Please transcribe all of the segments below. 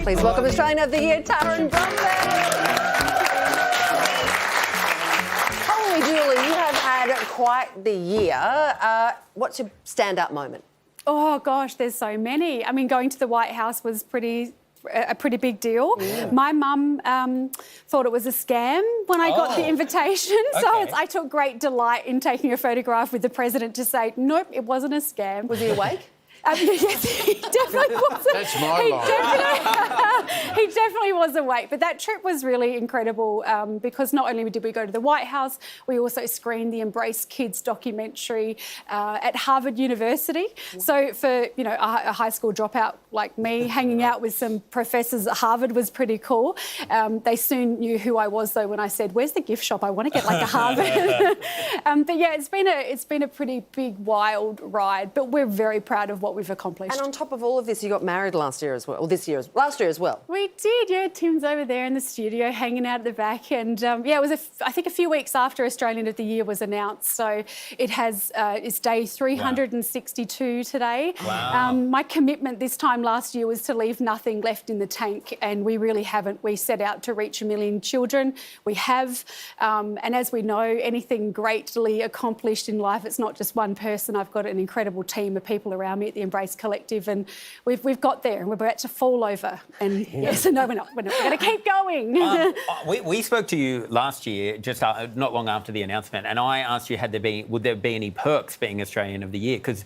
Please welcome Australian of the Year, Taryn Brumfitt. Holy Julie, you have had quite the year. What's your standout moment? Oh, gosh, there's so many. I mean, going to the White House was a pretty big deal. Yeah. My mum thought it was a scam when I got the invitation. So I took great delight in taking a photograph with the president to say, nope, it wasn't a scam. Was he awake? Yes, he definitely was. That's my line. He definitely was awake. But that trip was really incredible because not only did we go to the White House, we also screened the Embrace Kids documentary at Harvard University. So for, you know, a high school dropout like me, hanging out with some professors at Harvard was pretty cool. They soon knew who I was, though, when I said, where's the gift shop? I want to get like a Harvard. But yeah, it's been a pretty big, wild ride. But we're very proud of what we've accomplished. And on top of all of this, you got married last year as well, or last year as well. We did, yeah. Tim's over there in the studio, hanging out at the back, and yeah, it was I think a few weeks after Australian of the Year was announced. So it has it's day 362 today. Wow. My commitment this time last year was to leave nothing left in the tank, and we really haven't. We set out to reach 1 million children. We have, and as we know, anything greatly accomplished in life, it's not just one person. I've got an incredible team of people around me at the Embrace Collective, and we've got there, and we're about to fall over. And yes, no, we're not. We're going to keep going. We spoke to you last year, just not long after the announcement, and I asked you, would there be any perks being Australian of the Year? Because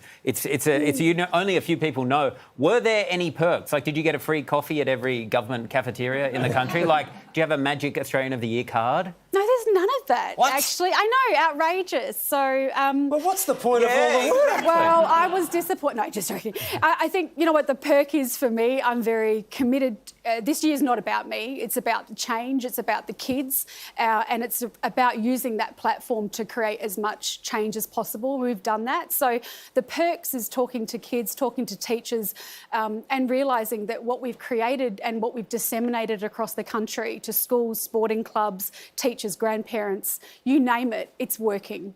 only a few people know. Were there any perks? Like, did you get a free coffee at every government cafeteria in the country? Like, do you have a magic Australian of the Year card? No, there's none of that. What? Actually, I know, outrageous. So, But what's the point of all the work? Well, I was disappointed. No, just joking. I think, you know what, the perk is for me, I'm very committed. This year's not about me. It's about the change. It's about the kids. And it's about using that platform to create as much change as possible. We've done that. So the perks is talking to kids, talking to teachers, and realising that what we've created and what we've disseminated across the country to schools, sporting clubs, teachers, grandparents, you name it, it's working.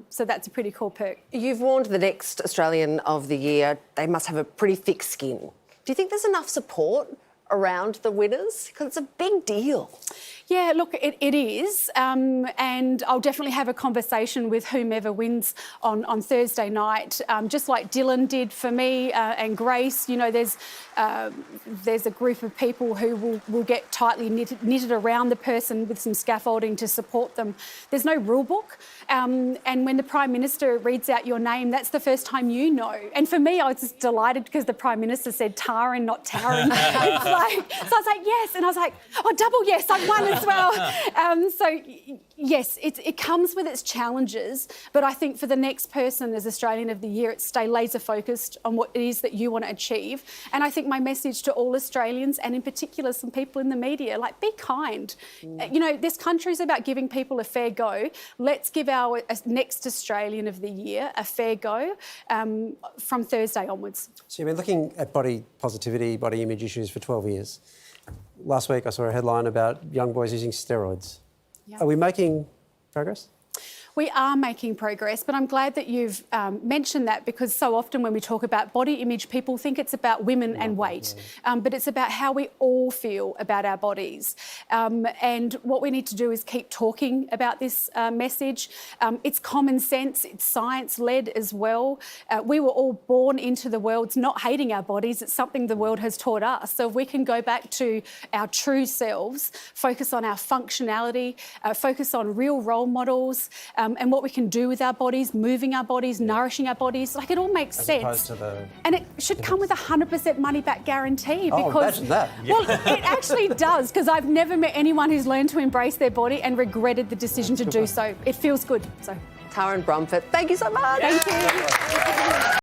So that's a pretty cool perk. You've warned the next Australian of the Year, they must have a pretty thick skin. Do you think there's enough support around the winners? Because it's a big deal. Yeah, look, it is, and I'll definitely have a conversation with whomever wins on Thursday night, just like Dylan did for me and Grace. You know, there's a group of people who will get tightly knitted around the person with some scaffolding to support them. There's no rule book, and when the Prime Minister reads out your name, that's the first time you know. And for me, I was just delighted because the Prime Minister said Taryn, not Taryn. So I was like, yes, and I was like, oh, double yes, I've won as well. So, yes, it comes with its challenges, but I think for the next person as Australian of the Year, it's stay laser focused on what it is that you want to achieve. And I think my message to all Australians, and in particular some people in the media, like, be kind. You know, this country's about giving people a fair go. Let's give our next Australian of the Year a fair go from Thursday onwards. So you've been looking at body positivity, body image issues for 12 years. Last week I saw a headline about young boys using steroids. Yep. Are we making progress? We are making progress, but I'm glad that you've mentioned that, because so often when we talk about body image, people think it's about women and weight, but it's about how we all feel about our bodies. And what we need to do is keep talking about this message. It's common sense, it's science-led as well. We were all born into the world not hating our bodies. It's something the world has taught us. So if we can go back to our true selves, focus on our functionality, focus on real role models, and what we can do with our bodies, moving our bodies, nourishing our bodies. Like, it all makes sense. And it should come with 100% money-back guarantee. Because, imagine that. Well, it actually does, because I've never met anyone who's learned to embrace their body and regretted the decision to do so. It feels good. So, Taryn Brumfitt, thank you so much. Thank you.